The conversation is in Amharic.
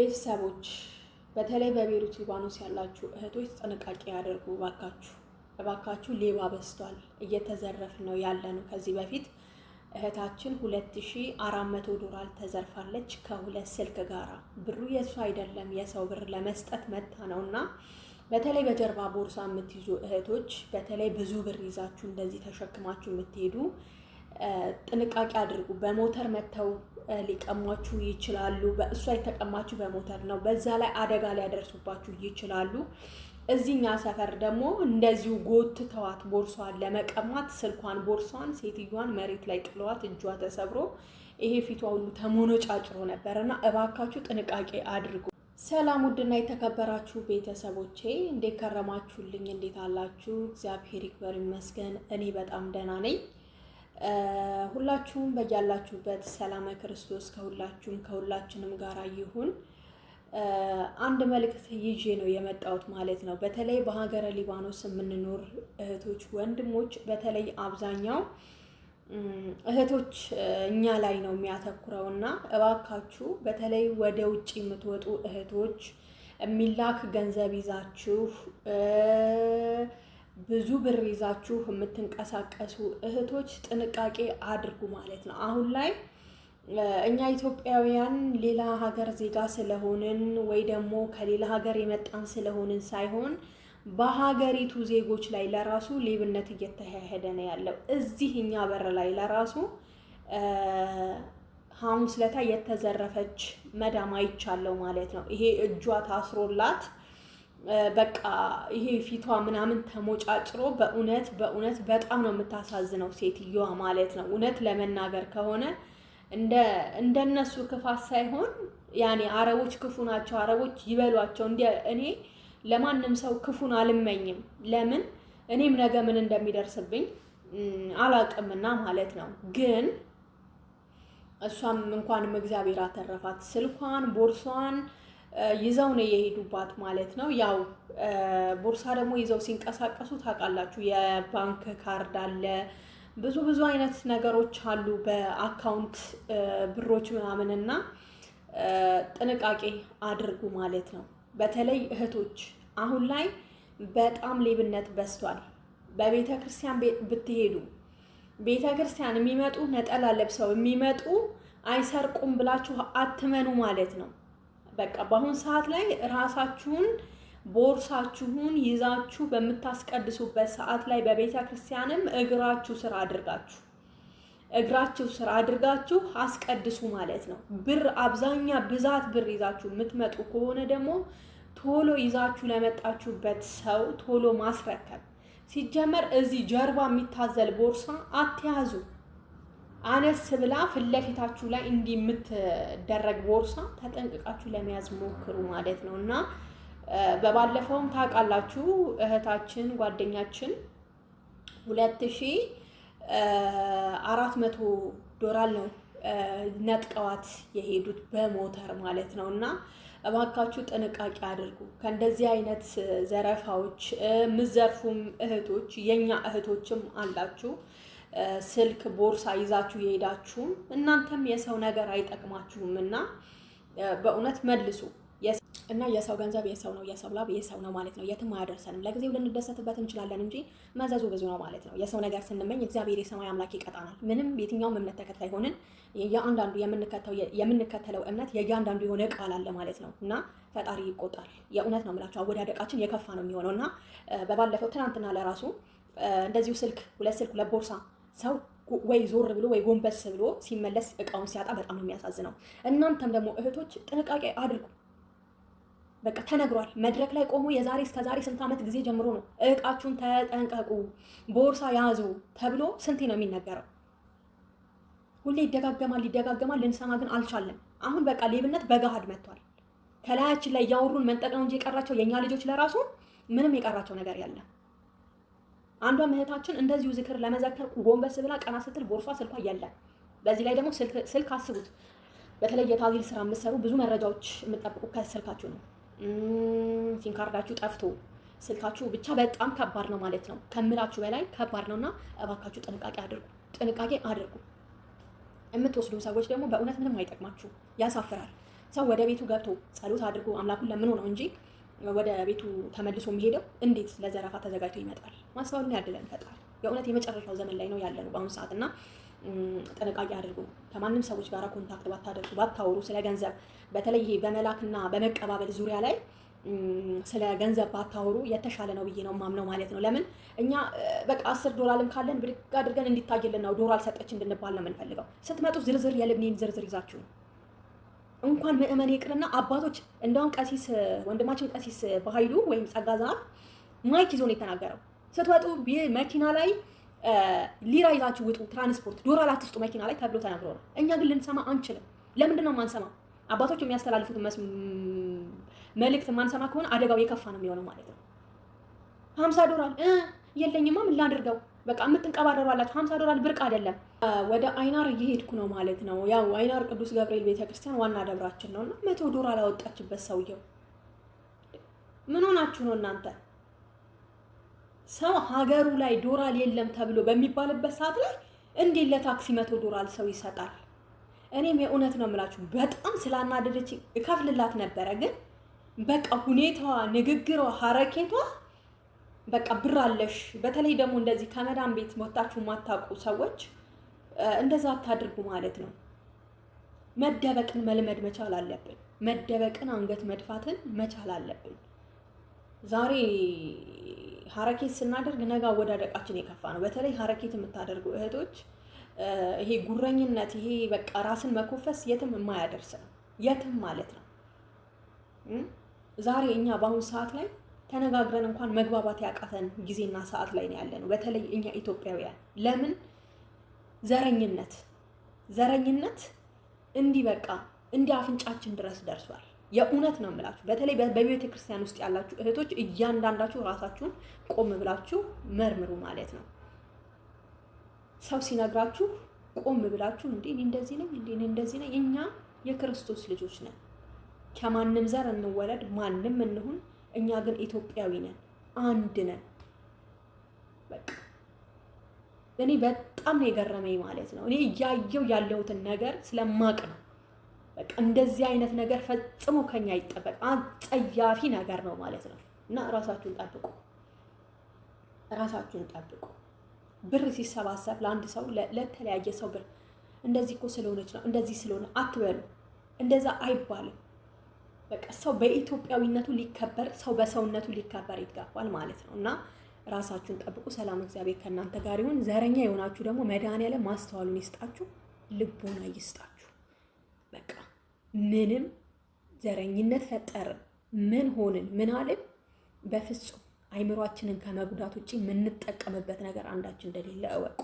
ቤተሰቦች በተለይ በቤሩት ሊባኖስ ያላችሁ እህቶች ጥንቃቄ ያደርጉ እባካችሁ ሌባ በዝቷል እየተዘረፍን ነው ያለነው ከዚህ በፊት እህታችን $2400 ተዘርፋለች ከሁለት ስልክ ጋራ ብሩ የሷ አይደለም የሰው ብር ለመስጠት መጣ ነውና በተለይ በጀርባ ቦርሳ የምትይዙ እህቶች በተለይ ብዙ ብር ይዛችሁ እንደዚህ ተሸክማችሁ የምትሄዱ ጥንቃቄ አድርጉ በሞተር መተው ሊቀማችሁ ይችላሉ በእሷ የተቀማችሁ በሞተር ነው በዛ ላይ አደጋ ሊያደርሱባችሁ ይችላሉ እዚህኛ ሰፈር ደግሞ እንደዚሁ ጎትተዋት ቦርሷን ለመቀማት ስልኳን ቦርሷን ሴትዮዋን መሬት ላይ ጥለዋት እጇ ተሰብሮ ይሄ ፊቷ ሁሉ ተሞኖጫጭሮ ነበርና እባካችሁ ጥንቃቄ አድርጉ ሰላም ውድና የተከበራችሁ ቤተሰቦቼ እንዴት ከረማችሁልኝ እንዴት አላችሁ እግዚአብሔር ይክበር ይመስገን እኔ በጣም ደህና ነኝ ሁላችሁም በያላችሁበት ሰላም ክርስቶስ ከሁላችንም ጋር ይሁን አንድ መልእክት ይዤ ነው የመጣሁት ማለት ነው በተለይ በሀገረ ሊባኖስ የምንኖር እህቶች ወንድሞች በተለይ አብዛኛው እህቶች እኛ ላይ ነው የሚያተኩረውና እባካችሁ በተለይ ወደ ውጪ የምትወጡ እህቶች የሚላክ ገንዘብ ይዛችሁ ብዙ ብር ይዛችሁ የምትንቀሳቀሱ እህቶች ጥንቃቄ አድርጉ ማለት ነው አሁን ላይ እኛ ኢትዮጵያውያን ሌላ ሀገር ዜጋ ስለሆንን ወይ ደግሞ ከሌላ ሀገር የመጣን ስለሆንን ሳይሆን በሀገሪቱ ዜጎች ላይ ለራሱ ሌብነት እየተካሄደ ነው ያለው እዚህ እኛ በር ላይ ለራሱ ሐሙስ ለታ የተዘረፈች መዳም አይቻለው ማለት ነው ይሄ እጇ ታስሮላት በቃ ይሄ ፊቷ ምናምን ተሞጫጭሮ በእውነት በጣም ነው የምታሳዝነው ሴትዮዋ ማለት ነው እውነት ለመናገር ከሆነ እንደነሱ ክፋት ሳይሆን ያኔ አረቦች ክፉ ናቸው አረቦች ይበሏቸው እኔ ለማንም ሰው ክፉን አልመኝም ለምን እኔም ነገ ምን እንደሚደርስብኝ አላቅምና ማለት ነው ግን እሷም እንኳንም እግዚአብሔር አተረፋት ስልኳን ቦርሷን ይዘው ነው የሄዱባት ማለት ነው ያው ቦርሳ ደግሞ ይዘው ሲንቀሳቀሱ ታውቃላችሁ የባንክ ካርድ አለ ብዙ አይነት ነገሮች አሉ በአካውንት ብሮች ምናምንና ጥንቃቄ አድርጉ ማለት ነው በተለይ እህቶች አሁን ላይ በጣም ሌብነት በዝቷል በቤተክርስቲያን ብትሄዱ ቤተክርስቲያን የሚመጡ ነጠላ ለብሰው የሚመጡ አይሰርቁም ብላችሁ አትመኑ ማለት ነው በቃ በአሁን ሰዓት ላይ ራሳችሁን ቦርሳችሁን ይዛችሁ በመታስቀድሱበት ሰዓት ላይ በቤተክርስቲያንም እግራችሁ ስራ አድርጋችሁ አስቀድሱ ማለት ነው ብር አብዛኛ ብዛት ብር ይዛችሁ የምትመጡ ከሆነ ደግሞ ቶሎ ይዛችሁ ለመጣችሁበት ሰው ቶሎ ማስረከብ ሲጀመር እዚህ ጀርባ የሚታዘል ቦርሳ አትያዙ አነስ ብላ ፍለፊታችሁ ላይ እንዲህ የምትደረግ ቦርሳ ተጠንቅቃችሁ ለመያዝ ሞክሩ ማለት ነውና በባለፈውም ታውቃላችሁ እህታችን ጓደኛችን $2400 ነው ነጥቀዋት የሄዱት በሞተር ማለት ነውና እባካችሁ ጥንቃቄ አድርጉ ከእንደዚህ አይነት ዘረፋዎች ምዘርፉም እህቶች የኛ እህቶችም አላችሁ ስልክ ቦርሳ ይዛችሁ ይሄዳችሁ እናንተም የሰው ነገር አይጠቅማችሁምና በእውነት መልሱ እና የሰው ገንዘብ የሰው ነው የሰው ላብ የሰው ነው ማለት ነው የትም አያደርሰንም ለጊዜው ልንደሰትበት እንችላለን እንጂ መዘዙ ብዙ ነው ማለት ነው የሰው ነገር ስንመኝ እግዚአብሔር የሰማይ አምላክ ይቀጣናል ምንም የትኛውም እምነት ተከታይ ሆነን የአንዳንዱ የምንከተለው እምነት የአንዳንዱ የሆነ ቃል አለ ማለት ነው እና ፈጣሪ ይቆጣል የእውነት ነው የምላችሁ አወዳደቃችን የከፋ ነው የሚሆነውና በባለፈው ትናንትና ለራሱ እንደዚሁ ሁለት ቦርሳ ሰው ወይ ዞር ብሎ ወይ ጎንበስ ብሎ ሲመለስ እቃውን ሲያጣ በጣም ነው የሚያሳዝነው እናንተም ደግሞ እህቶች ጥንቃቄ አድርጉ በቃ ተነግሯል መድረክ ላይ ቆሞ እስከዛሬ ስንት ዓመት ጊዜ ጀምሮ ነው እቃችሁን ተጠንቀቁ ቦርሳ ያዙ ተብሎ ስንቴ ነው የሚነገረው ሁሌ ይደጋገማል ልንሰማ ግን አልቻለም አሁን በቃ ሌብነት በገሃድ መጥቷል ከላያችን ላይ ያወሩን መንጠቅ ነው እንጂ የቀራቸው የኛ ልጆች ለራሱ ምንም የቀራቸው ነገር የለም አንዷ እህታችን እንደዚሁ ዝክር ለመዘከር ጎንበስ ብላ ቀና ስትል ቦርሷ ስልኳ የለም በዚህ ላይ ደግሞ ስልክ አስቡት በተለይ የታዚል ስራ የምትሰሩ ብዙ መረጃዎች የምትጠብቁ ከስልካችሁ ነው ሲም ካርዳችሁ ጠፍቶ ስልካችሁ ብቻ በጣም ከባድ ነው ማለት ነው ከምላችሁ በላይ ከባድ ነውና እባካችሁ ጥንቃቄ አድርጉ የምትወስዱ ሰዎች ደግሞ በእውነት ምንም አይጠቅማችሁ ያሳፍራል ሰው ወደ ቤቱ ገብቶ ጸሎት አድርጎ አምላኩን ለምኖ ነው እንጂ ወደ ቤቱ ተመልሶ የሚሄደው እንዴት ለዘረፋ ተዘጋጅቶ ይመጣል? ማስተዋሉን ያድለን ፈጣሪ። የእውነት የመጨረሻው ዘመን ላይ ነው ያለነው በአሁኑ ሰዓት እና ጥንቃቄ አድርጉ። ከማንም ሰዎች ጋር ኮንታክት ባታደርጉ፣ ባታወሩ ስለ ገንዘብ በተለይ ይሄ በመላክና በመቀባበል ዙሪያ ላይ ስለ ገንዘብ ባታወሩ የተሻለ ነው ብዬ ነው ማምነው ማለት ነው። ለምን እኛ በቃ $10 ካለን ብድግ አድርገን እንዲታይልን ነው ዶላር ሰጠች እንድንባል ነው የምንፈልገው። ስትመጡ ዝርዝር የልብኔን ዝርዝር ይዛችሁ ነው። እንኳን ምእመን ይቅርና አባቶች እንደውም ቀሲስ ወንድማችን ቀሲስ በኃይሉ ወይም ጸጋዛር ማይክ ይዞ ነው የተናገረው። ስትወጡ መኪና ላይ ሊራ ይዛችሁ ውጡ፣ ትራንስፖርት ዶላር አትስጡ መኪና ላይ ተብሎ ተነግሮ ነው። እኛ ግን ልንሰማ አንችልም። ለምንድን ነው የማንሰማው? አባቶች የሚያስተላልፉት መልእክት የማንሰማ ከሆነ አደጋው የከፋ ነው የሚሆነው ማለት ነው። $50 የለኝማ ምን ላድርገው? በቃ የምትንቀባረሩ አላችሁ። $50 ብርቅ አይደለም። ወደ አይናር እየሄድኩ ነው ማለት ነው። ያው አይናር ቅዱስ ገብርኤል ቤተክርስቲያን ዋና ደብራችን ነውና $100 አወጣችበት ሰውየው። ምን ሆናችሁ ነው እናንተ? ሰው ሀገሩ ላይ ዶላር የለም ተብሎ በሚባልበት ሰዓት ላይ እንዴት ለታክሲ $100 ሰው ይሰጣል? እኔም የእውነት ነው የምላችሁ በጣም ስላናደደች እከፍልላት ነበረ። ግን በቃ ሁኔታዋ፣ ንግግሯ፣ ሀረኬቷ በቃ ብር አለሽ። በተለይ ደግሞ እንደዚህ ከመዳን ቤት ወጣችሁ ማታውቁ ሰዎች እንደዛ አታድርጉ ማለት ነው። መደበቅን መልመድ መቻል አለብን። መደበቅን አንገት መድፋትን መቻል አለብን። ዛሬ ሀረኬት ስናደርግ ነገ አወዳደቃችን የከፋ ነው። በተለይ ሀረኬት የምታደርጉ እህቶች ይሄ ጉረኝነት፣ ይሄ በቃ ራስን መኮፈስ የትም የማያደርስ ነው። የትም ማለት ነው። ዛሬ እኛ በአሁኑ ሰዓት ላይ ተነጋግረን እንኳን መግባባት ያቃተን ጊዜና ሰዓት ላይ ነው ያለነው። በተለይ እኛ ኢትዮጵያውያን ለምን ዘረኝነት እንዲህ በቃ እንዲህ አፍንጫችን ድረስ ደርሷል። የእውነት ነው የምላችሁ። በተለይ በቤተ ክርስቲያን ውስጥ ያላችሁ እህቶች እያንዳንዳችሁ ራሳችሁን ቆም ብላችሁ መርምሩ ማለት ነው። ሰው ሲነግራችሁ ቆም ብላችሁ እንዴ እኔ እንደዚህ ነኝ እንዴ እኔ እንደዚህ ነኝ። እኛ የክርስቶስ ልጆች ነን። ከማንም ዘር እንወለድ ማንም እንሁን፣ እኛ ግን ኢትዮጵያዊ ነን፣ አንድ ነን። በቃ እኔ በጣም ነው የገረመኝ ማለት ነው። እኔ እያየው ያለሁትን ነገር ስለማቅ ነው። በቃ እንደዚህ አይነት ነገር ፈጽሞ ከኛ ይጠበቅ፣ አጸያፊ ነገር ነው ማለት ነው። እና ራሳችሁን ጠብቁ። ብር ሲሰባሰብ ለአንድ ሰው ለተለያየ ሰው ብር እንደዚህ እኮ ስለሆነች ነው እንደዚህ ስለሆነ አትበሉ። እንደዛ አይባልም። በቃ ሰው በኢትዮጵያዊነቱ ሊከበር፣ ሰው በሰውነቱ ሊከበር ይገባል ማለት ነው። እና ራሳችሁን ጠብቁ። ሰላም እግዚአብሔር ከእናንተ ጋር ይሁን። ዘረኛ የሆናችሁ ደግሞ መድኃኒዓለም ማስተዋሉን ይስጣችሁ፣ ልቦና ይስጣችሁ። በቃ ምንም ዘረኝነት ፈጠርን ምን ሆንን ምን አልን በፍጹም አይምሯችንን ከመጉዳት ውጪ የምንጠቀምበት ነገር አንዳችን እንደሌለ እወቁ።